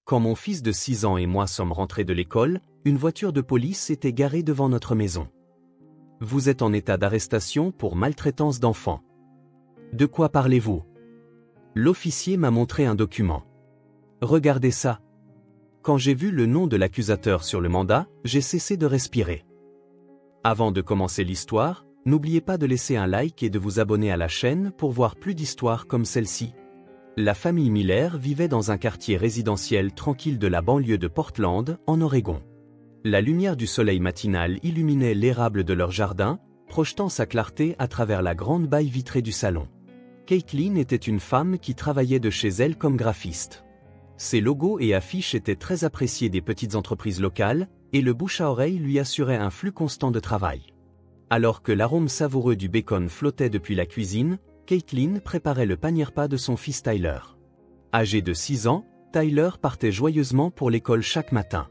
Quand mon fils de 6 ans et moi sommes rentrés de l'école, une voiture de police était garée devant notre maison. Vous êtes en état d'arrestation pour maltraitance d'enfants. De quoi parlez-vous? L'officier m'a montré un document. Regardez ça. Quand j'ai vu le nom de l'accusateur sur le mandat, j'ai cessé de respirer. Avant de commencer l'histoire, n'oubliez pas de laisser un like et de vous abonner à la chaîne pour voir plus d'histoires comme celle-ci. La famille Miller vivait dans un quartier résidentiel tranquille de la banlieue de Portland, en Oregon. La lumière du soleil matinal illuminait l'érable de leur jardin, projetant sa clarté à travers la grande baille vitrée du salon. Caitlin était une femme qui travaillait de chez elle comme graphiste. Ses logos et affiches étaient très appréciés des petites entreprises locales, et le bouche à oreille lui assurait un flux constant de travail. Alors que l'arôme savoureux du bacon flottait depuis la cuisine, Caitlin préparait le panier-repas de son fils Tyler. Âgé de 6 ans, Tyler partait joyeusement pour l'école chaque matin.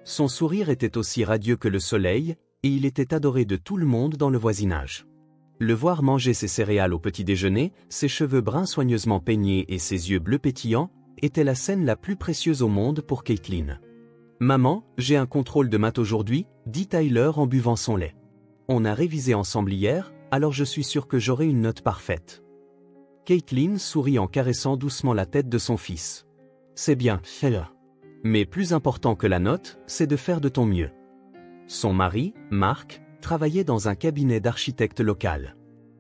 Son sourire était aussi radieux que le soleil, et il était adoré de tout le monde dans le voisinage. Le voir manger ses céréales au petit déjeuner, ses cheveux bruns soigneusement peignés et ses yeux bleus pétillants, était la scène la plus précieuse au monde pour Caitlin. « Maman, j'ai un contrôle de maths aujourd'hui » dit Tyler en buvant son lait. « On a révisé ensemble hier, alors je suis sûr que j'aurai une note parfaite. » Caitlin sourit en caressant doucement la tête de son fils. « C'est bien, fais-le. Mais plus important que la note, c'est de faire de ton mieux. » Son mari, Mark, travaillait dans un cabinet d'architecte local.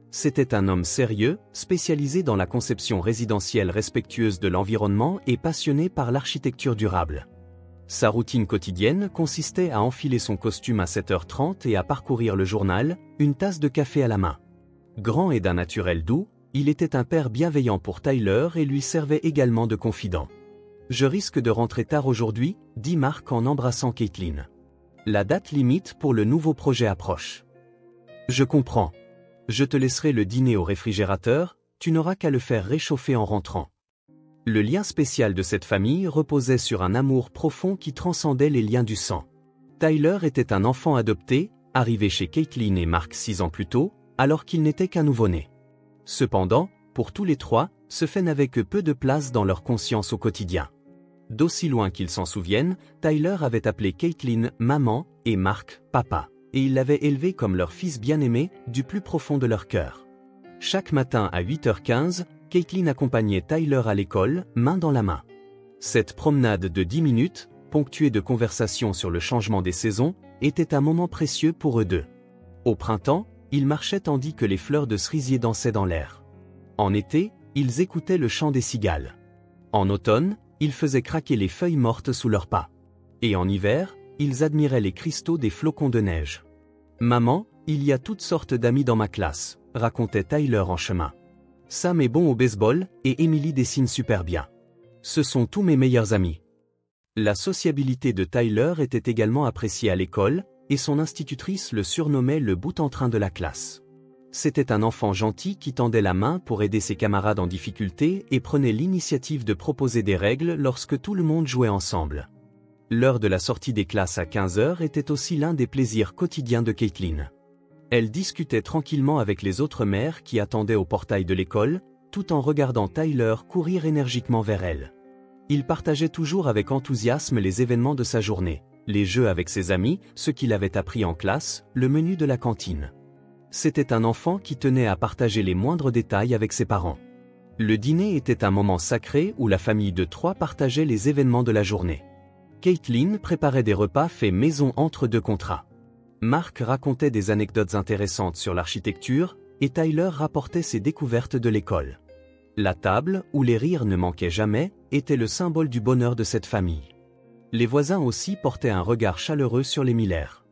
C'était un homme sérieux, spécialisé dans la conception résidentielle respectueuse de l'environnement et passionné par l'architecture durable. Sa routine quotidienne consistait à enfiler son costume à 7h30 et à parcourir le journal, une tasse de café à la main. Grand et d'un naturel doux, il était un père bienveillant pour Tyler et lui servait également de confident. « Je risque de rentrer tard aujourd'hui » dit Mark en embrassant Caitlin. La date limite pour le nouveau projet approche. « Je comprends. Je te laisserai le dîner au réfrigérateur, tu n'auras qu'à le faire réchauffer en rentrant. » Le lien spécial de cette famille reposait sur un amour profond qui transcendait les liens du sang. Tyler était un enfant adopté, arrivé chez Caitlin et Mark 6 ans plus tôt, alors qu'il n'était qu'un nouveau-né. Cependant, pour tous les trois, ce fait n'avait que peu de place dans leur conscience au quotidien. D'aussi loin qu'ils s'en souviennent, Tyler avait appelé Caitlin « maman » et Mark « papa », et ils l'avaient élevé comme leur fils bien-aimé, du plus profond de leur cœur. Chaque matin à 8h15, Caitlin accompagnait Tyler à l'école, main dans la main. Cette promenade de 10 minutes, ponctuée de conversations sur le changement des saisons, était un moment précieux pour eux deux. Au printemps, ils marchaient tandis que les fleurs de cerisier dansaient dans l'air. En été, ils écoutaient le chant des cigales. En automne, ils faisaient craquer les feuilles mortes sous leurs pas. Et en hiver, ils admiraient les cristaux des flocons de neige. « Maman, il y a toutes sortes d'amis dans ma classe », racontait Tyler en chemin. « Sam est bon au baseball et Emily dessine super bien. Ce sont tous mes meilleurs amis. » La sociabilité de Tyler était également appréciée à l'école, et son institutrice le surnommait le boute-en-train de la classe. C'était un enfant gentil qui tendait la main pour aider ses camarades en difficulté et prenait l'initiative de proposer des règles lorsque tout le monde jouait ensemble. L'heure de la sortie des classes à 15h était aussi l'un des plaisirs quotidiens de Caitlin. Elle discutait tranquillement avec les autres mères qui attendaient au portail de l'école, tout en regardant Tyler courir énergiquement vers elle. Il partageait toujours avec enthousiasme les événements de sa journée, les jeux avec ses amis, ce qu'il avait appris en classe, le menu de la cantine. C'était un enfant qui tenait à partager les moindres détails avec ses parents. Le dîner était un moment sacré où la famille de 3 partageait les événements de la journée. Caitlin préparait des repas faits maison entre 2 contrats. Mark racontait des anecdotes intéressantes sur l'architecture, et Tyler rapportait ses découvertes de l'école. La table, où les rires ne manquaient jamais, était le symbole du bonheur de cette famille. Les voisins aussi portaient un regard chaleureux sur les Miller.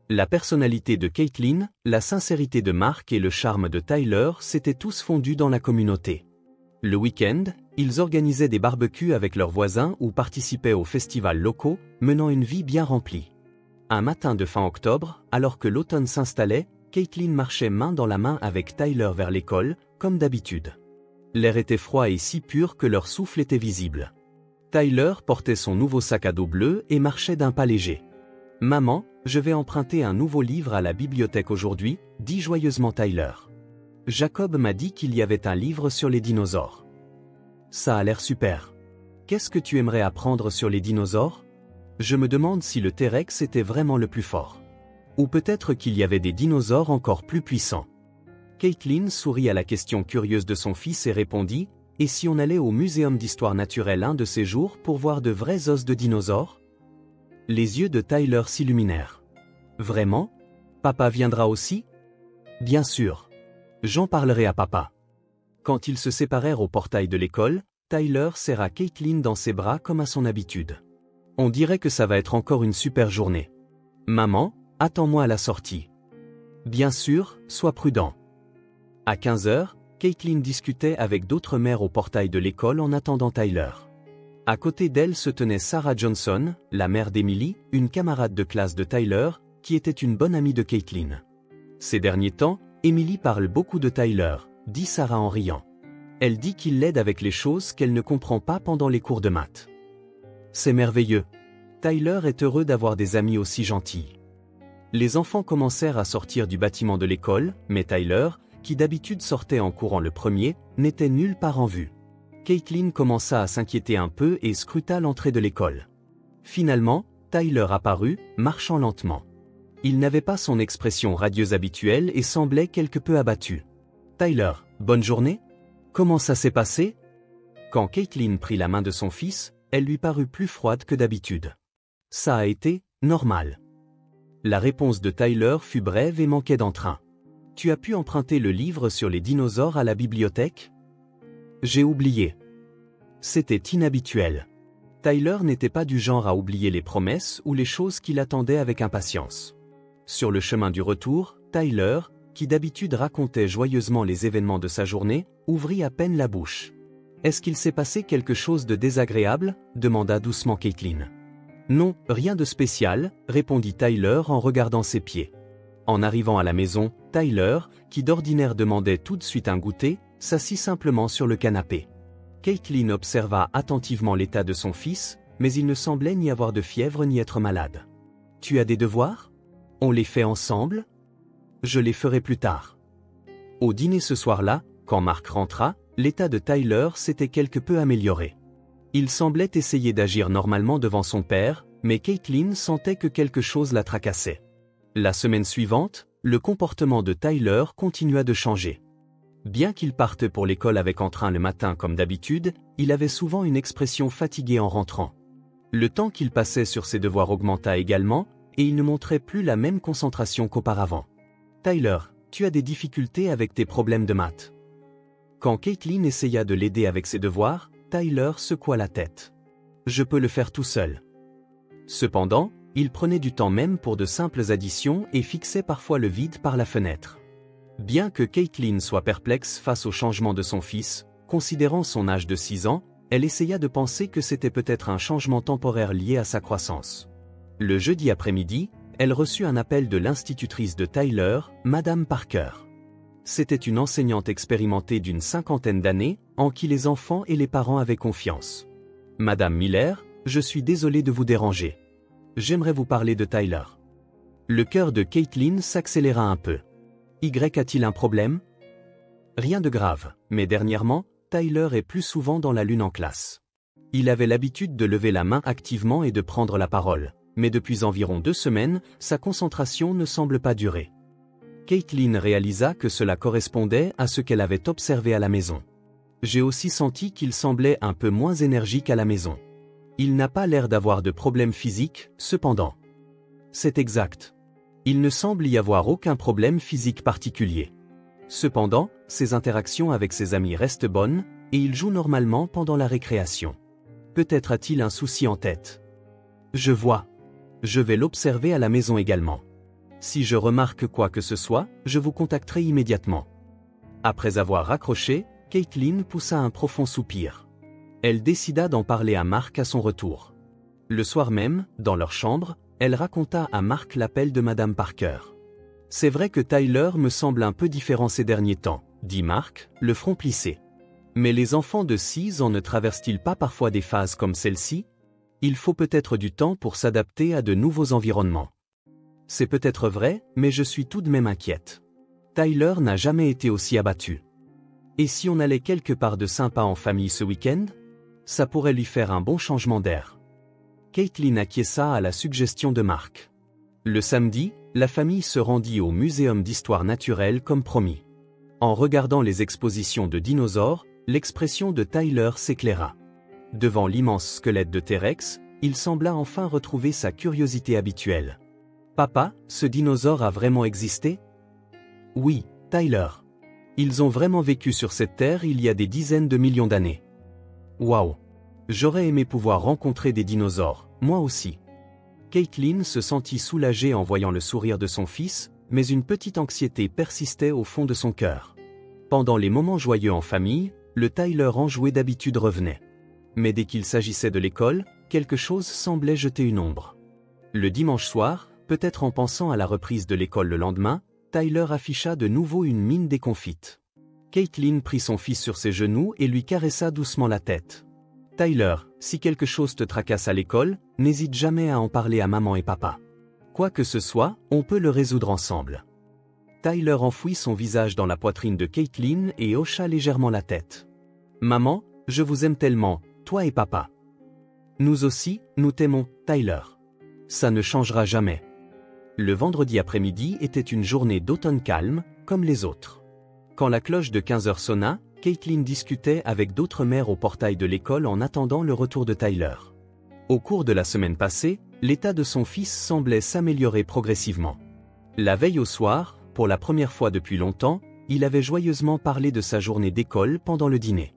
La personnalité de Caitlin, la sincérité de Mark et le charme de Tyler s'étaient tous fondus dans la communauté. Le week-end, ils organisaient des barbecues avec leurs voisins ou participaient aux festivals locaux, menant une vie bien remplie. Un matin de fin octobre, alors que l'automne s'installait, Caitlin marchait main dans la main avec Tyler vers l'école, comme d'habitude. L'air était froid et si pur que leur souffle était visible. Tyler portait son nouveau sac à dos bleu et marchait d'un pas léger. « Maman, je vais emprunter un nouveau livre à la bibliothèque aujourd'hui » dit joyeusement Tyler. « Jacob m'a dit qu'il y avait un livre sur les dinosaures. »« Ça a l'air super. » qu'est-ce que tu aimerais apprendre sur les dinosaures? Je me demande si le T-Rex était vraiment le plus fort. Ou peut-être qu'il y avait des dinosaures encore plus puissants. Caitlin sourit à la question curieuse de son fils et répondit, « Et si on allait au Muséum d'histoire naturelle un de ces jours pour voir de vrais os de dinosaures ?» Les yeux de Tyler s'illuminèrent. « Vraiment? Papa viendra aussi? » « Bien sûr. J'en parlerai à papa. » Quand ils se séparèrent au portail de l'école, Tyler serra Caitlin dans ses bras comme à son habitude. « On dirait que ça va être encore une super journée. Maman, attends-moi à la sortie. » « Bien sûr, sois prudent. » À 15h, Caitlin discutait avec d'autres mères au portail de l'école en attendant Tyler. À côté d'elle se tenait Sarah Johnson, la mère d'Emily, une camarade de classe de Tyler, qui était une bonne amie de Caitlin. Ces derniers temps, Emily parle beaucoup de Tyler, dit Sarah en riant. Elle dit qu'il l'aide avec les choses qu'elle ne comprend pas pendant les cours de maths. C'est merveilleux. Tyler est heureux d'avoir des amis aussi gentils. Les enfants commencèrent à sortir du bâtiment de l'école, mais Tyler, qui d'habitude sortait en courant le premier, n'était nulle part en vue. Caitlin commença à s'inquiéter un peu et scruta l'entrée de l'école. Finalement, Tyler apparut, marchant lentement. Il n'avait pas son expression radieuse habituelle et semblait quelque peu abattu. « Tyler, bonne journée? Comment ça s'est passé ?» Quand Caitlin prit la main de son fils, elle lui parut plus froide que d'habitude. « Ça a été normal. » La réponse de Tyler fut brève et manquait d'entrain. « Tu as pu emprunter le livre sur les dinosaures à la bibliothèque? » J'ai oublié. C'était inhabituel. Tyler n'était pas du genre à oublier les promesses ou les choses qu'il attendait avec impatience. Sur le chemin du retour, Tyler, qui d'habitude racontait joyeusement les événements de sa journée, ouvrit à peine la bouche. « Est-ce qu'il s'est passé quelque chose de désagréable ?» demanda doucement Caitlin. « Non, rien de spécial », répondit Tyler en regardant ses pieds. En arrivant à la maison, Tyler, qui d'ordinaire demandait tout de suite un goûter, s'assit simplement sur le canapé. Caitlin observa attentivement l'état de son fils, mais il ne semblait ni avoir de fièvre ni être malade. « Tu as des devoirs ? On les fait ensemble ? Je les ferai plus tard. » Au dîner ce soir-là, quand Mark rentra, l'état de Tyler s'était quelque peu amélioré. Il semblait essayer d'agir normalement devant son père, mais Caitlin sentait que quelque chose la tracassait. La semaine suivante, le comportement de Tyler continua de changer. Bien qu'il parte pour l'école avec entrain le matin comme d'habitude, il avait souvent une expression fatiguée en rentrant. Le temps qu'il passait sur ses devoirs augmenta également, et il ne montrait plus la même concentration qu'auparavant. « Tyler, tu as des difficultés avec tes problèmes de maths. » Quand Caitlin essaya de l'aider avec ses devoirs, Tyler secoua la tête. « Je peux le faire tout seul. » Cependant, il prenait du temps même pour de simples additions et fixait parfois le vide par la fenêtre. Bien que Caitlin soit perplexe face au changement de son fils, considérant son âge de 6 ans, elle essaya de penser que c'était peut-être un changement temporaire lié à sa croissance. Le jeudi après-midi, elle reçut un appel de l'institutrice de Tyler, Madame Parker. C'était une enseignante expérimentée d'une 50aine d'années, en qui les enfants et les parents avaient confiance. « Madame Miller, je suis désolé de vous déranger. J'aimerais vous parler de Tyler. » Le cœur de Caitlin s'accéléra un peu. « Y a-t-il un problème? » Rien de grave, mais dernièrement, Tyler est plus souvent dans la lune en classe. Il avait l'habitude de lever la main activement et de prendre la parole, mais depuis environ 2 semaines, sa concentration ne semble pas durer. Caitlin réalisa que cela correspondait à ce qu'elle avait observé à la maison. J'ai aussi senti qu'il semblait un peu moins énergique à la maison. Il n'a pas l'air d'avoir de problème physique, cependant. C'est exact. Il ne semble y avoir aucun problème physique particulier. Cependant, ses interactions avec ses amis restent bonnes, et il joue normalement pendant la récréation. Peut-être a-t-il un souci en tête. Je vois. Je vais l'observer à la maison également. Si je remarque quoi que ce soit, je vous contacterai immédiatement. Après avoir raccroché, Caitlin poussa un profond soupir. Elle décida d'en parler à Mark à son retour. Le soir même, dans leur chambre, elle raconta à Mark l'appel de Madame Parker. « C'est vrai que Tyler me semble un peu différent ces derniers temps, » dit Mark, le front plissé. « Mais les enfants de 6 ans ne traversent-ils pas parfois des phases comme celle-ci? Il faut peut-être du temps pour s'adapter à de nouveaux environnements. » C'est peut-être vrai, mais je suis tout de même inquiète. Tyler n'a jamais été aussi abattu. Et si on allait quelque part de sympa en famille ce week-end? ça pourrait lui faire un bon changement d'air. Caitlin acquiesça à la suggestion de Mark. Le samedi, la famille se rendit au Muséum d'histoire naturelle comme promis. En regardant les expositions de dinosaures, l'expression de Tyler s'éclaira. Devant l'immense squelette de T-Rex, il sembla enfin retrouver sa curiosité habituelle. « Papa, ce dinosaure a vraiment existé ?» « Oui, Tyler. Ils ont vraiment vécu sur cette terre il y a des dizaines de millions d'années. »« Waouh! J'aurais aimé pouvoir rencontrer des dinosaures, moi aussi. » Caitlin se sentit soulagée en voyant le sourire de son fils, mais une petite anxiété persistait au fond de son cœur. Pendant les moments joyeux en famille, le Tyler enjoué d'habitude revenait. Mais dès qu'il s'agissait de l'école, quelque chose semblait jeter une ombre. Le dimanche soir, peut-être en pensant à la reprise de l'école le lendemain, Tyler afficha de nouveau une mine déconfite. Caitlin prit son fils sur ses genoux et lui caressa doucement la tête. « Tyler, si quelque chose te tracasse à l'école, n'hésite jamais à en parler à maman et papa. Quoi que ce soit, on peut le résoudre ensemble. » Tyler enfouit son visage dans la poitrine de Caitlin et hocha légèrement la tête. « Maman, je vous aime tellement, toi et papa. »« Nous aussi, nous t'aimons, Tyler. Ça ne changera jamais. » Le vendredi après-midi était une journée d'automne calme, comme les autres. Quand la cloche de 15 heures sonna, Caitlin discutait avec d'autres mères au portail de l'école en attendant le retour de Tyler. Au cours de la semaine passée, l'état de son fils semblait s'améliorer progressivement. La veille au soir, pour la première fois depuis longtemps, il avait joyeusement parlé de sa journée d'école pendant le dîner.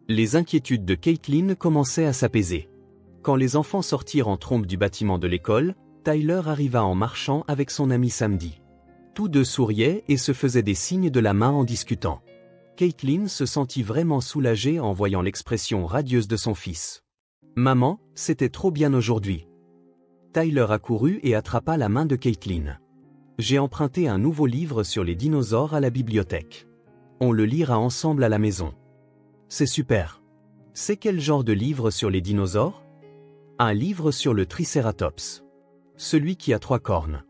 Les inquiétudes de Caitlin commençaient à s'apaiser. Quand les enfants sortirent en trombe du bâtiment de l'école, Tyler arriva en marchant avec son ami Samedi. Tous deux souriaient et se faisaient des signes de la main en discutant. Caitlin se sentit vraiment soulagée en voyant l'expression radieuse de son fils. « Maman, c'était trop bien aujourd'hui. » Tyler accourut et attrapa la main de Caitlin. « J'ai emprunté un nouveau livre sur les dinosaures à la bibliothèque. On le lira ensemble à la maison. » « C'est super. C'est quel genre de livre sur les dinosaures ? » « Un livre sur le Triceratops. Celui qui a 3 cornes. »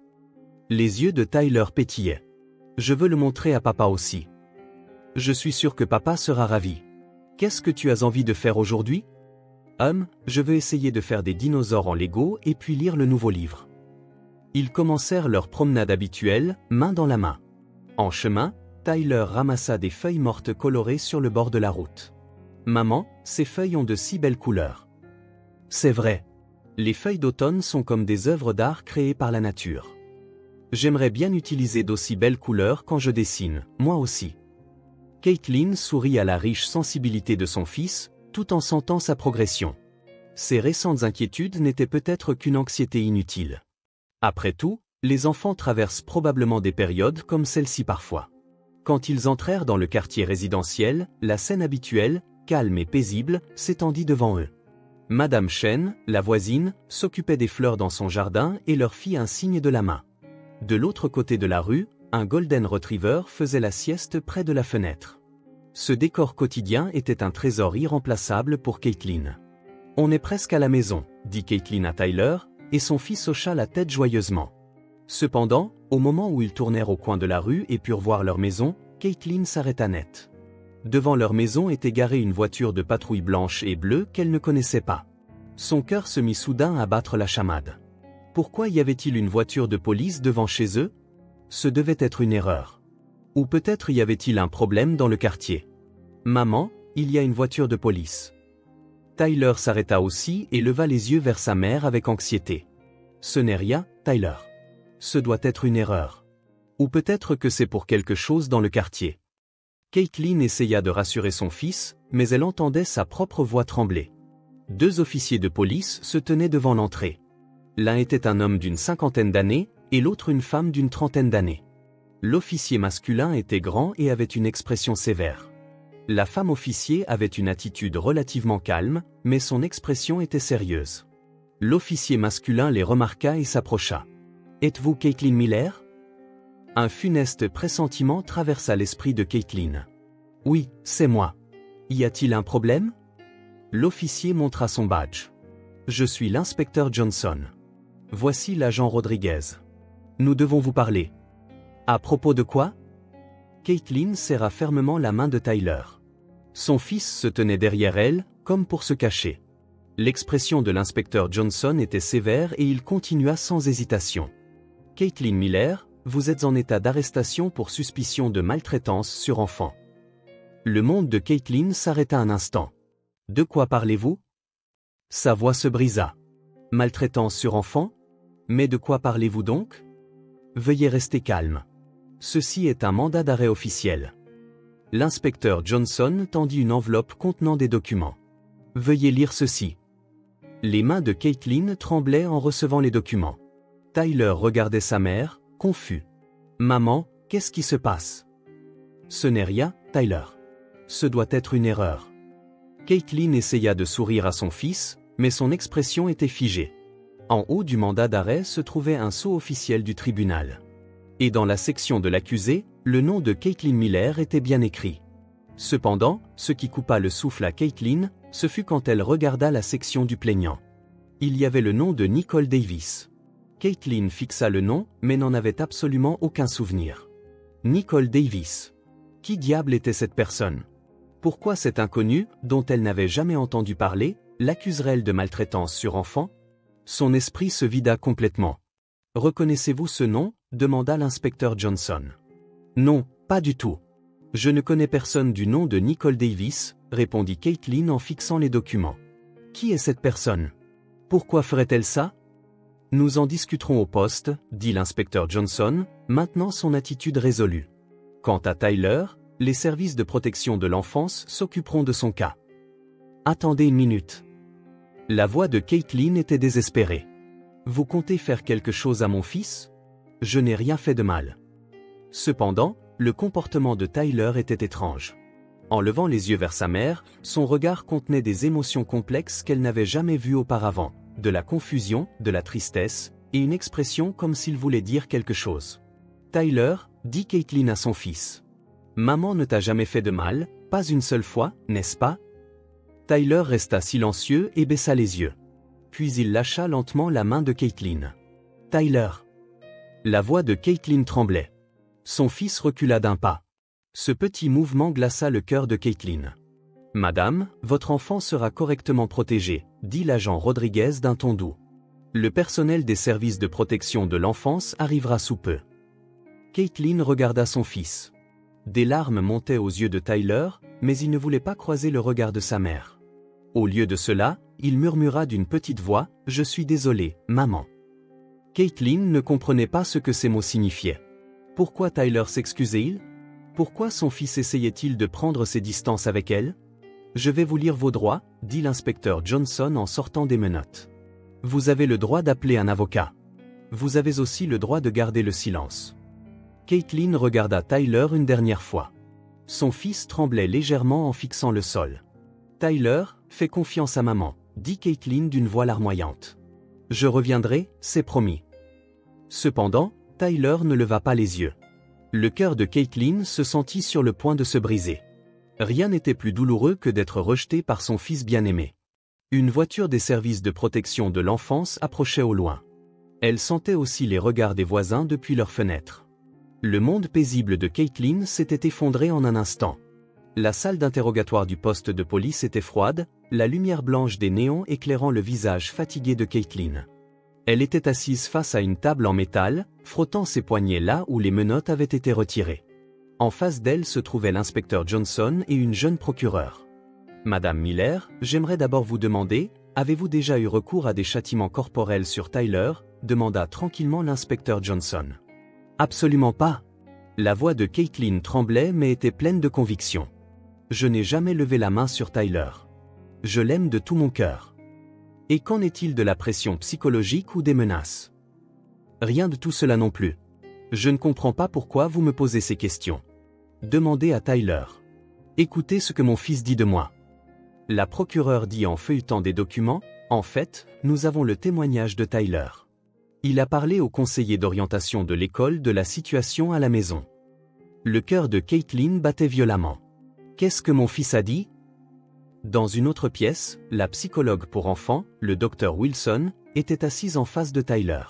Les yeux de Tyler pétillaient. « Je veux le montrer à papa aussi. » « Je suis sûr que papa sera ravi. Qu'est-ce que tu as envie de faire aujourd'hui ? » Je veux essayer de faire des dinosaures en Lego et puis lire le nouveau livre. » Ils commencèrent leur promenade habituelle, main dans la main. En chemin, Tyler ramassa des feuilles mortes colorées sur le bord de la route. « Maman, ces feuilles ont de si belles couleurs. » « C'est vrai. Les feuilles d'automne sont comme des œuvres d'art créées par la nature. J'aimerais bien utiliser d'aussi belles couleurs quand je dessine, moi aussi. » Caitlin sourit à la riche sensibilité de son fils, tout en sentant sa progression. Ses récentes inquiétudes n'étaient peut-être qu'une anxiété inutile. Après tout, les enfants traversent probablement des périodes comme celle-ci parfois. Quand ils entrèrent dans le quartier résidentiel, la scène habituelle, calme et paisible, s'étendit devant eux. Madame Chen, la voisine, s'occupait des fleurs dans son jardin et leur fit un signe de la main. De l'autre côté de la rue, un Golden Retriever faisait la sieste près de la fenêtre. Ce décor quotidien était un trésor irremplaçable pour Caitlin. « On est presque à la maison, » dit Caitlin à Tyler, et son fils hocha la tête joyeusement. Cependant, au moment où ils tournèrent au coin de la rue et purent voir leur maison, Caitlin s'arrêta net. Devant leur maison était garée une voiture de patrouille blanche et bleue qu'elle ne connaissait pas. Son cœur se mit soudain à battre la chamade. Pourquoi y avait-il une voiture de police devant chez eux ? Ce devait être une erreur. Ou peut-être y avait-il un problème dans le quartier. « Maman, il y a une voiture de police. » Tyler s'arrêta aussi et leva les yeux vers sa mère avec anxiété. « Ce n'est rien, Tyler. Ce doit être une erreur. Ou peut-être que c'est pour quelque chose dans le quartier. » Caitlin essaya de rassurer son fils, mais elle entendait sa propre voix trembler. 2 officiers de police se tenaient devant l'entrée. L'un était un homme d'une 50aine d'années, et l'autre une femme d'une 30aine d'années. L'officier masculin était grand et avait une expression sévère. La femme officier avait une attitude relativement calme, mais son expression était sérieuse. L'officier masculin les remarqua et s'approcha. « Êtes-vous Caitlin Miller ?» Un funeste pressentiment traversa l'esprit de Caitlin. « Oui, c'est moi. Y a-t-il un problème ?» L'officier montra son badge. « Je suis l'inspecteur Johnson. Voici l'agent Rodriguez. Nous devons vous parler. » « À propos de quoi ?» Caitlin serra fermement la main de Tyler. Son fils se tenait derrière elle, comme pour se cacher. L'expression de l'inspecteur Johnson était sévère et il continua sans hésitation. Caitlin Miller, vous êtes en état d'arrestation pour suspicion de maltraitance sur enfant. Le monde de Caitlin s'arrêta un instant. De quoi parlez-vous? Sa voix se brisa. Maltraitance sur enfant? Mais de quoi parlez-vous donc? Veuillez rester calme. Ceci est un mandat d'arrêt officiel. L'inspecteur Johnson tendit une enveloppe contenant des documents. Veuillez lire ceci. Les mains de Caitlin tremblaient en recevant les documents. Tyler regardait sa mère, confus. Maman, qu'est-ce qui se passe? Ce n'est rien, Tyler. Ce doit être une erreur. Caitlin essaya de sourire à son fils, mais son expression était figée. En haut du mandat d'arrêt se trouvait un sceau officiel du tribunal. Et dans la section de l'accusé, le nom de Caitlin Miller était bien écrit. Cependant, ce qui coupa le souffle à Caitlin, ce fut quand elle regarda la section du plaignant. Il y avait le nom de Nicole Davis. Caitlin fixa le nom, mais n'en avait absolument aucun souvenir. Nicole Davis. Qui diable était cette personne? Pourquoi cet inconnu, dont elle n'avait jamais entendu parler, l'accuserait-elle de maltraitance sur enfant? Son esprit se vida complètement. Reconnaissez-vous ce nom? Demanda l'inspecteur Johnson. Non, pas du tout. Je ne connais personne du nom de Nicole Davis, répondit Caitlin en fixant les documents. Qui est cette personne? Pourquoi ferait-elle ça? Nous en discuterons au poste, dit l'inspecteur Johnson, maintenant son attitude résolue. Quant à Tyler, les services de protection de l'enfance s'occuperont de son cas. Attendez une minute. La voix de Caitlin était désespérée. Vous comptez faire quelque chose à mon fils? Je n'ai rien fait de mal. Cependant, le comportement de Tyler était étrange. En levant les yeux vers sa mère, son regard contenait des émotions complexes qu'elle n'avait jamais vues auparavant, de la confusion, de la tristesse, et une expression comme s'il voulait dire quelque chose. Tyler, dit Caitlin à son fils. Maman ne t'a jamais fait de mal, pas une seule fois, n'est-ce pas? Tyler resta silencieux et baissa les yeux. Puis il lâcha lentement la main de Caitlin. Tyler. La voix de Caitlin tremblait. Son fils recula d'un pas. Ce petit mouvement glaça le cœur de Caitlin. Madame, votre enfant sera correctement protégé, dit l'agent Rodriguez d'un ton doux. Le personnel des services de protection de l'enfance arrivera sous peu. Caitlin regarda son fils. Des larmes montaient aux yeux de Tyler, mais il ne voulait pas croiser le regard de sa mère. Au lieu de cela, il murmura d'une petite voix, « Je suis désolé, maman. » Caitlin ne comprenait pas ce que ces mots signifiaient. Pourquoi Tyler s'excusait-il? Pourquoi son fils essayait-il de prendre ses distances avec elle? Je vais vous lire vos droits, dit l'inspecteur Johnson en sortant des menottes. Vous avez le droit d'appeler un avocat. Vous avez aussi le droit de garder le silence. Caitlin regarda Tyler une dernière fois. Son fils tremblait légèrement en fixant le sol. Tyler, fais confiance à maman, dit Caitlin d'une voix larmoyante. Je reviendrai, c'est promis. Cependant, Tyler ne leva pas les yeux. Le cœur de Caitlin se sentit sur le point de se briser. Rien n'était plus douloureux que d'être rejeté par son fils bien-aimé. Une voiture des services de protection de l'enfance approchait au loin. Elle sentait aussi les regards des voisins depuis leurs fenêtres. Le monde paisible de Caitlin s'était effondré en un instant. La salle d'interrogatoire du poste de police était froide, la lumière blanche des néons éclairant le visage fatigué de Caitlin. Elle était assise face à une table en métal, frottant ses poignets là où les menottes avaient été retirées. En face d'elle se trouvaient l'inspecteur Johnson et une jeune procureure. « Madame Miller, j'aimerais d'abord vous demander, avez-vous déjà eu recours à des châtiments corporels sur Tyler ?» demanda tranquillement l'inspecteur Johnson. « Absolument pas. » La voix de Caitlin tremblait mais était pleine de conviction. « Je n'ai jamais levé la main sur Tyler. Je l'aime de tout mon cœur. » Et qu'en est-il de la pression psychologique ou des menaces? Rien de tout cela non plus. Je ne comprends pas pourquoi vous me posez ces questions. Demandez à Tyler. Écoutez ce que mon fils dit de moi. La procureure dit en feuilletant des documents, en fait, nous avons le témoignage de Tyler. Il a parlé au conseiller d'orientation de l'école de la situation à la maison. Le cœur de Caitlin battait violemment. Qu'est-ce que mon fils a dit? Dans une autre pièce, la psychologue pour enfants, le docteur Wilson, était assise en face de Tyler.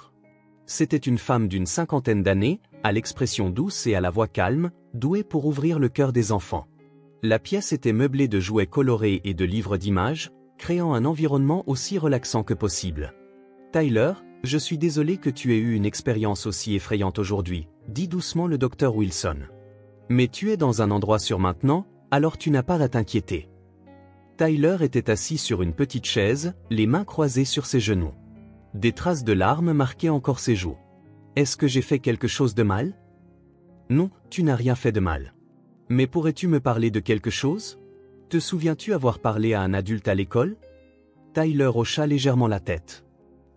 C'était une femme d'une cinquantaine d'années, à l'expression douce et à la voix calme, douée pour ouvrir le cœur des enfants. La pièce était meublée de jouets colorés et de livres d'images, créant un environnement aussi relaxant que possible. Tyler, je suis désolé que tu aies eu une expérience aussi effrayante aujourd'hui, dit doucement le docteur Wilson. Mais tu es dans un endroit sûr maintenant, alors tu n'as pas à t'inquiéter. Tyler était assis sur une petite chaise, les mains croisées sur ses genoux. Des traces de larmes marquaient encore ses joues. Est-ce que j'ai fait quelque chose de mal? Non, tu n'as rien fait de mal. Mais pourrais-tu me parler de quelque chose? Te souviens-tu avoir parlé à un adulte à l'école? Tyler hocha légèrement la tête.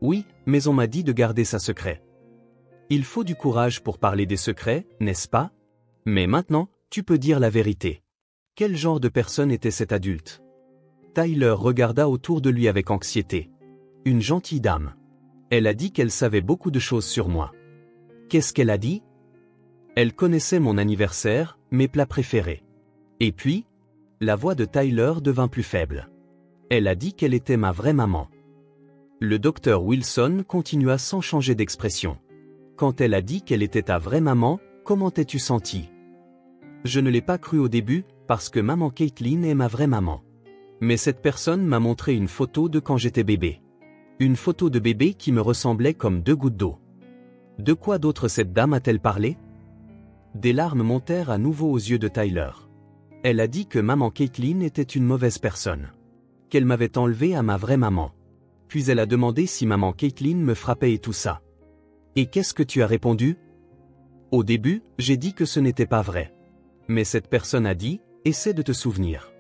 Oui, mais on m'a dit de garder ça secret. Il faut du courage pour parler des secrets, n'est-ce pas? Mais maintenant, tu peux dire la vérité. Quel genre de personne était cet adulte? Tyler regarda autour de lui avec anxiété. Une gentille dame. Elle a dit qu'elle savait beaucoup de choses sur moi. Qu'est-ce qu'elle a dit? Elle connaissait mon anniversaire, mes plats préférés. Et puis, la voix de Tyler devint plus faible. Elle a dit qu'elle était ma vraie maman. Le docteur Wilson continua sans changer d'expression. Quand elle a dit qu'elle était ta vraie maman, comment t'es-tu senti? Je ne l'ai pas cru au début, parce que maman Caitlin est ma vraie maman. Mais cette personne m'a montré une photo de quand j'étais bébé. Une photo de bébé qui me ressemblait comme 2 gouttes d'eau. De quoi d'autre cette dame a-t-elle parlé? Des larmes montèrent à nouveau aux yeux de Tyler. Elle a dit que maman Caitlin était une mauvaise personne. Qu'elle m'avait enlevé à ma vraie maman. Puis elle a demandé si maman Caitlin me frappait et tout ça. Et qu'est-ce que tu as répondu? Au début, j'ai dit que ce n'était pas vrai. Mais cette personne a dit, essaie de te souvenir.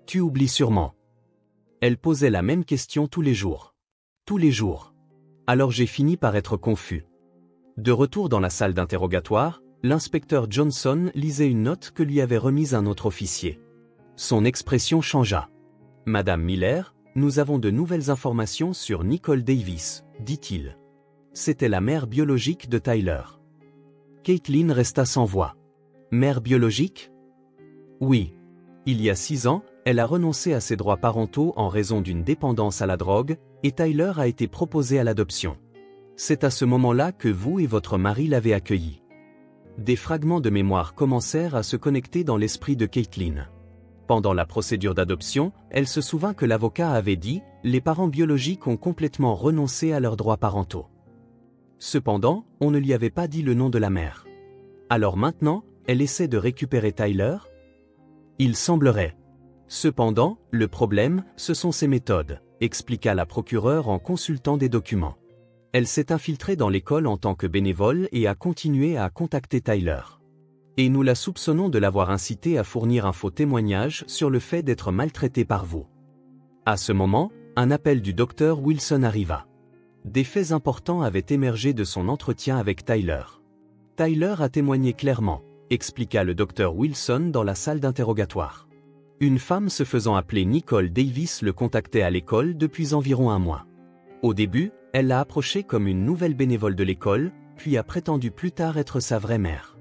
Tu oublies sûrement. Elle posait la même question tous les jours. Tous les jours. Alors j'ai fini par être confus. De retour dans la salle d'interrogatoire, l'inspecteur Johnson lisait une note que lui avait remise un autre officier. Son expression changea. Madame Miller, nous avons de nouvelles informations sur Nicole Davis, dit-il. C'était la mère biologique de Tyler. Caitlin resta sans voix. Mère biologique? Oui. Il y a 6 ans, elle a renoncé à ses droits parentaux en raison d'une dépendance à la drogue, et Tyler a été proposé à l'adoption. C'est à ce moment-là que vous et votre mari l'avez accueilli. Des fragments de mémoire commencèrent à se connecter dans l'esprit de Caitlin. Pendant la procédure d'adoption, elle se souvint que l'avocat avait dit « Les parents biologiques ont complètement renoncé à leurs droits parentaux ». Cependant, on ne lui avait pas dit le nom de la mère. Alors maintenant, elle essaie de récupérer Tyler? Il semblerait. Cependant, le problème, ce sont ses méthodes, expliqua la procureure en consultant des documents. Elle s'est infiltrée dans l'école en tant que bénévole et a continué à contacter Tyler. Et nous la soupçonnons de l'avoir incité à fournir un faux témoignage sur le fait d'être maltraitée par vous. À ce moment, un appel du docteur Wilson arriva. Des faits importants avaient émergé de son entretien avec Tyler. Tyler a témoigné clairement, expliqua le docteur Wilson dans la salle d'interrogatoire. Une femme se faisant appeler Nicole Davis le contactait à l'école depuis environ 1 mois. Au début, elle l'a approchée comme une nouvelle bénévole de l'école, puis a prétendu plus tard être sa vraie mère.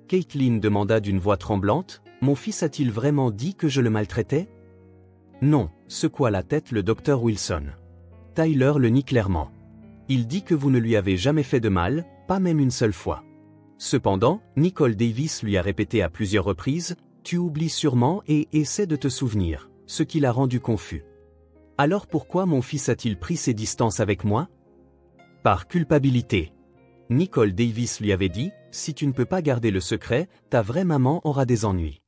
Caitlin demanda d'une voix tremblante, « Mon fils a-t-il vraiment dit que je le maltraitais ?» Non, secoua la tête le docteur Wilson. Tyler le nie clairement. Il dit que vous ne lui avez jamais fait de mal, pas même une seule fois. Cependant, Nicole Davis lui a répété à plusieurs reprises, « Tu oublies sûrement et essaie de te souvenir », ce qui l'a rendu confus. Alors pourquoi mon fils a-t-il pris ses distances avec moi? Par culpabilité. Nicole Davis lui avait dit, « Si tu ne peux pas garder le secret, ta vraie maman aura des ennuis. »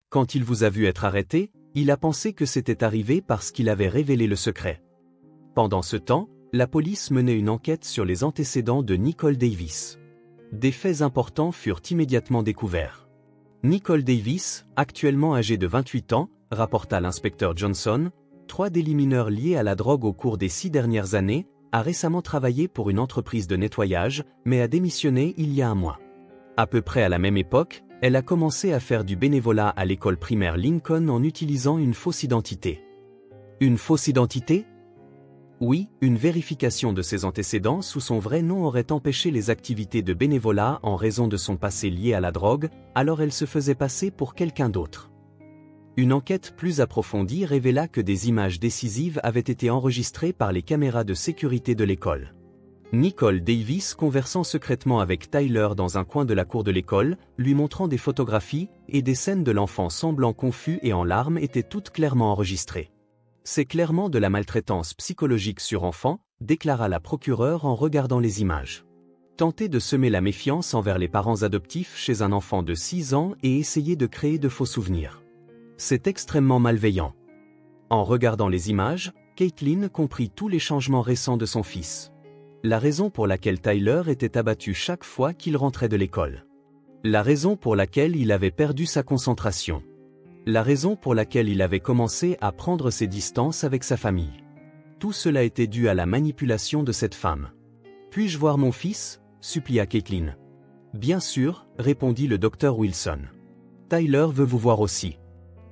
Quand il vous a vu être arrêté, il a pensé que c'était arrivé parce qu'il avait révélé le secret. Pendant ce temps, la police menait une enquête sur les antécédents de Nicole Davis. Des faits importants furent immédiatement découverts. Nicole Davis, actuellement âgée de 28 ans, rapporta l'inspecteur Johnson, 3 délits mineurs liés à la drogue au cours des 6 dernières années, a récemment travaillé pour une entreprise de nettoyage, mais a démissionné il y a 1 mois. À peu près à la même époque, elle a commencé à faire du bénévolat à l'école primaire Lincoln en utilisant une fausse identité. Une fausse identité? Oui, une vérification de ses antécédents sous son vrai nom aurait empêché les activités de bénévolat en raison de son passé lié à la drogue, alors elle se faisait passer pour quelqu'un d'autre. Une enquête plus approfondie révéla que des images décisives avaient été enregistrées par les caméras de sécurité de l'école. Nicole Davis conversant secrètement avec Tyler dans un coin de la cour de l'école, lui montrant des photographies, et des scènes de l'enfant semblant confus et en larmes étaient toutes clairement enregistrées. C'est clairement de la maltraitance psychologique sur enfant, déclara la procureure en regardant les images. Tenter de semer la méfiance envers les parents adoptifs chez un enfant de 6 ans et essayer de créer de faux souvenirs. C'est extrêmement malveillant. En regardant les images, Caitlin comprit tous les changements récents de son fils. La raison pour laquelle Tyler était abattu chaque fois qu'il rentrait de l'école. La raison pour laquelle il avait perdu sa concentration. La raison pour laquelle il avait commencé à prendre ses distances avec sa famille. Tout cela était dû à la manipulation de cette femme. « Puis-je voir mon fils ?» supplia Caitlin. « Bien sûr, » répondit le docteur Wilson. « Tyler veut vous voir aussi. »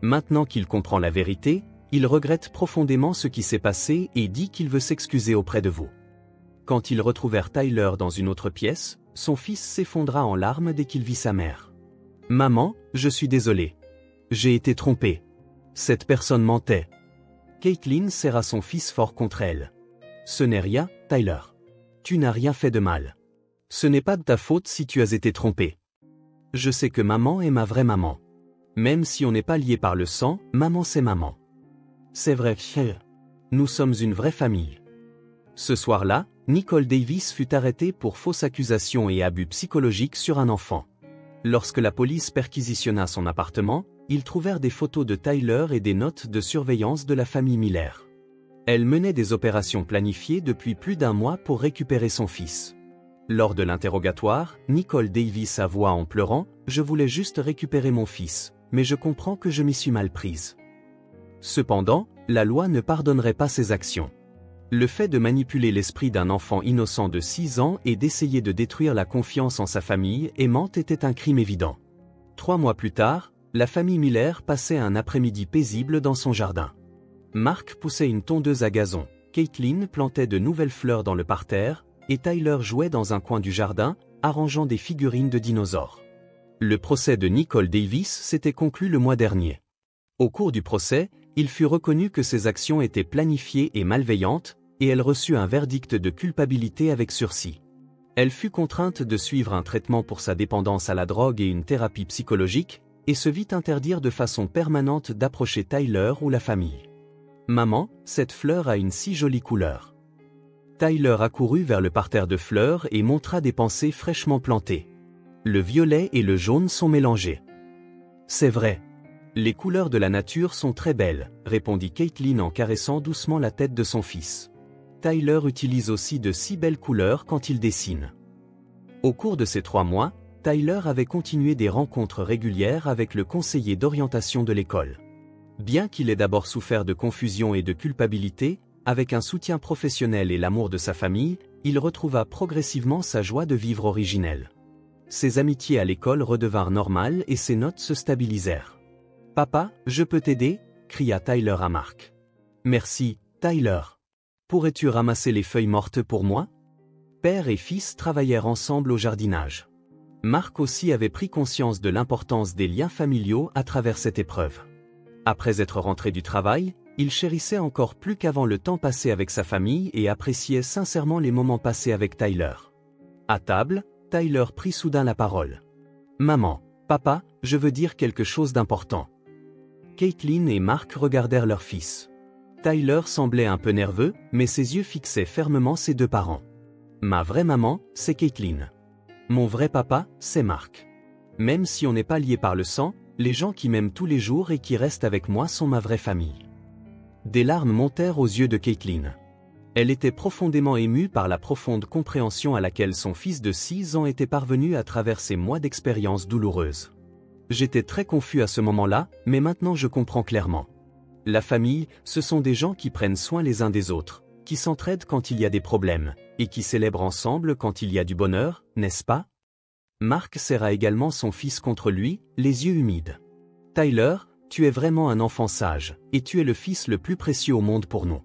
Maintenant qu'il comprend la vérité, il regrette profondément ce qui s'est passé et dit qu'il veut s'excuser auprès de vous. Quand ils retrouvèrent Tyler dans une autre pièce, son fils s'effondra en larmes dès qu'il vit sa mère. « Maman, je suis désolé. J'ai été trompé. Cette personne mentait. » Caitlin serra son fils fort contre elle. « Ce n'est rien, Tyler. Tu n'as rien fait de mal. Ce n'est pas de ta faute si tu as été trompé. Je sais que maman est ma vraie maman. Même si on n'est pas lié par le sang, maman c'est maman. C'est vrai, nous sommes une vraie famille. » Ce soir-là, Nicole Davis fut arrêtée pour fausse accusation et abus psychologiques sur un enfant. Lorsque la police perquisitionna son appartement, ils trouvèrent des photos de Tyler et des notes de surveillance de la famille Miller. Elle menait des opérations planifiées depuis plus d'1 mois pour récupérer son fils. Lors de l'interrogatoire, Nicole Davis avoua en pleurant « Je voulais juste récupérer mon fils, mais je comprends que je m'y suis mal prise. » Cependant, la loi ne pardonnerait pas ses actions. Le fait de manipuler l'esprit d'un enfant innocent de 6 ans et d'essayer de détruire la confiance en sa famille aimante était un crime évident. 3 mois plus tard, la famille Miller passait un après-midi paisible dans son jardin. Mark poussait une tondeuse à gazon, Caitlin plantait de nouvelles fleurs dans le parterre, et Tyler jouait dans un coin du jardin, arrangeant des figurines de dinosaures. Le procès de Nicole Davis s'était conclu le mois dernier. Au cours du procès, il fut reconnu que ses actions étaient planifiées et malveillantes, et elle reçut un verdict de culpabilité avec sursis. Elle fut contrainte de suivre un traitement pour sa dépendance à la drogue et une thérapie psychologique, et se vit interdire de façon permanente d'approcher Tyler ou la famille. « Maman, cette fleur a une si jolie couleur. » Tyler accourut vers le parterre de fleurs et montra des pensées fraîchement plantées. « Le violet et le jaune sont mélangés. »« C'est vrai. Les couleurs de la nature sont très belles, » répondit Caitlin en caressant doucement la tête de son fils. Tyler utilise aussi de si belles couleurs quand il dessine. Au cours de ces 3 mois, Tyler avait continué des rencontres régulières avec le conseiller d'orientation de l'école. Bien qu'il ait d'abord souffert de confusion et de culpabilité, avec un soutien professionnel et l'amour de sa famille, il retrouva progressivement sa joie de vivre originelle. Ses amitiés à l'école redevinrent normales et ses notes se stabilisèrent. « Papa, je peux t'aider » cria Tyler à Mark. « Merci, Tyler. Pourrais-tu ramasser les feuilles mortes pour moi ?» Père et fils travaillèrent ensemble au jardinage. Mark aussi avait pris conscience de l'importance des liens familiaux à travers cette épreuve. Après être rentré du travail, il chérissait encore plus qu'avant le temps passé avec sa famille et appréciait sincèrement les moments passés avec Tyler. À table, Tyler prit soudain la parole. « Maman, papa, je veux dire quelque chose d'important. » Caitlin et Mark regardèrent leur fils. Tyler semblait un peu nerveux, mais ses yeux fixaient fermement ses 2 parents. « Ma vraie maman, c'est Caitlin. Mon vrai papa, c'est Mark. Même si on n'est pas liés par le sang, les gens qui m'aiment tous les jours et qui restent avec moi sont ma vraie famille. » Des larmes montèrent aux yeux de Caitlin. Elle était profondément émue par la profonde compréhension à laquelle son fils de 6 ans était parvenu à travers ces mois d'expériences douloureuses. « J'étais très confus à ce moment-là, mais maintenant je comprends clairement. La famille, ce sont des gens qui prennent soin les uns des autres, qui s'entraident quand il y a des problèmes, et qui célèbrent ensemble quand il y a du bonheur, n'est-ce pas ?» Mark serra également son fils contre lui, les yeux humides. « Tyler, tu es vraiment un enfant sage, et tu es le fils le plus précieux au monde pour nous.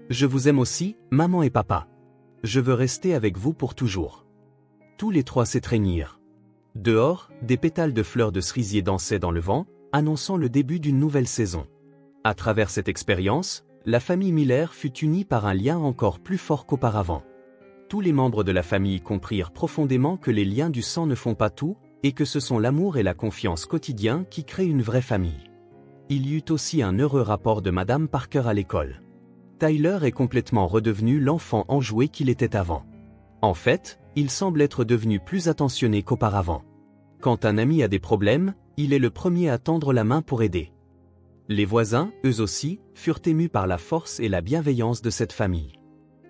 Je vous aime aussi, maman et papa. Je veux rester avec vous pour toujours. » Tous les 3 s'étreignirent. Dehors, des pétales de fleurs de cerisier dansaient dans le vent, annonçant le début d'une nouvelle saison. À travers cette expérience, la famille Miller fut unie par un lien encore plus fort qu'auparavant. Tous les membres de la famille comprirent profondément que les liens du sang ne font pas tout, et que ce sont l'amour et la confiance quotidien qui créent une vraie famille. Il y eut aussi un heureux rapport de Madame Parker à l'école. Tyler est complètement redevenu l'enfant enjoué qu'il était avant. En fait, il semble être devenu plus attentionné qu'auparavant. Quand un ami a des problèmes, il est le premier à tendre la main pour aider. Les voisins, eux aussi, furent émus par la force et la bienveillance de cette famille.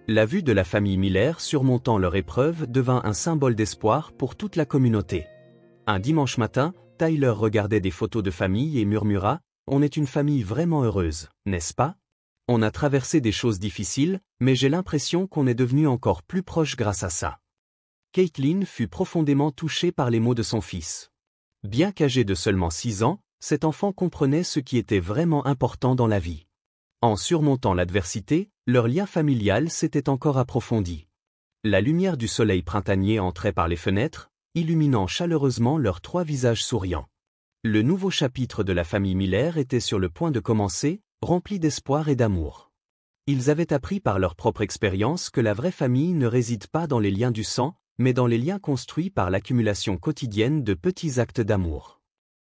La vue de la famille Miller surmontant leur épreuve devint un symbole d'espoir pour toute la communauté. Un dimanche matin, Tyler regardait des photos de famille et murmura « On est une famille vraiment heureuse, n'est-ce pas? On a traversé des choses difficiles, mais j'ai l'impression qu'on est devenu encore plus proche grâce à ça. » Caitlin fut profondément touchée par les mots de son fils. Bien qu'âgé de seulement 6 ans, cet enfant comprenait ce qui était vraiment important dans la vie. En surmontant l'adversité, leur lien familial s'était encore approfondi. La lumière du soleil printanier entrait par les fenêtres, illuminant chaleureusement leurs 3 visages souriants. Le nouveau chapitre de la famille Miller était sur le point de commencer, rempli d'espoir et d'amour. Ils avaient appris par leur propre expérience que la vraie famille ne réside pas dans les liens du sang, mais dans les liens construits par l'accumulation quotidienne de petits actes d'amour.